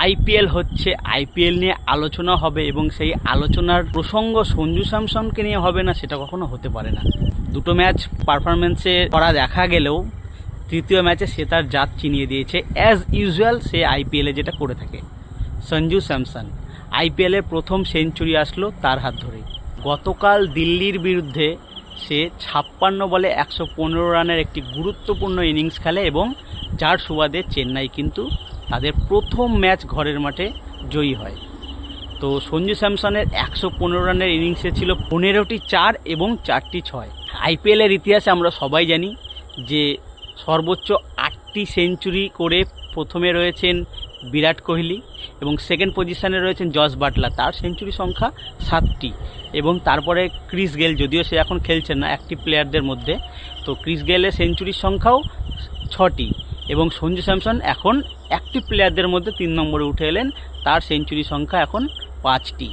IPL হচ্ছে, IPL নিয়ে আলোচনা হবে এবং সেই আলোচনার প্রসঙ্গ সঞ্জু স্যামসনকে নিয়ে হবে না, সেটা কখনো হতে পারে না। দুটো ম্যাচ পারফরমেন্সে করা দেখা গেলেও তৃতীয় ম্যাচে সে তার জাত চিনিয়ে দিয়েছে। অ্যাজ ইউজুয়াল সে আইপিএলে যেটা করে থাকে। সঞ্জু স্যামসন আইপিএলের প্রথম সেঞ্চুরি আসলো তার হাত ধরেই। গতকাল দিল্লির বিরুদ্ধে সে 56 বলে 115 রানের একটি গুরুত্বপূর্ণ ইনিংস খেলে এবং যার সুবাদে চেন্নাই কিন্তু তাদের প্রথম ম্যাচ ঘরের মাঠে জয়ী হয়। তো সঞ্জু স্যামসনের 115 রানের ইনিংসে ছিল 15টি 4 এবং 4টি 6। আইপিএলের ইতিহাসে আমরা সবাই জানি যে সর্বোচ্চ 8টি সেঞ্চুরি করে প্রথমে রয়েছেন বিরাট কোহলি এবং সেকেন্ড পজিশনে রয়েছেন জস বাটলার, তার সেঞ্চুরি সংখ্যা 7টি। এবং তারপরে ক্রিস গেল, যদিও সে এখন খেলছেন না অ্যাক্টিভ প্লেয়ারদের মধ্যে, তো ক্রিস গেলের সেঞ্চুরির সংখ্যাও 6টি এবং সঞ্জু স্যামসন এখন অ্যাক্টিভ প্লেয়ারদের মধ্যে 3 নম্বরে উঠে এলেন, তার সেঞ্চুরি সংখ্যা এখন 5টি।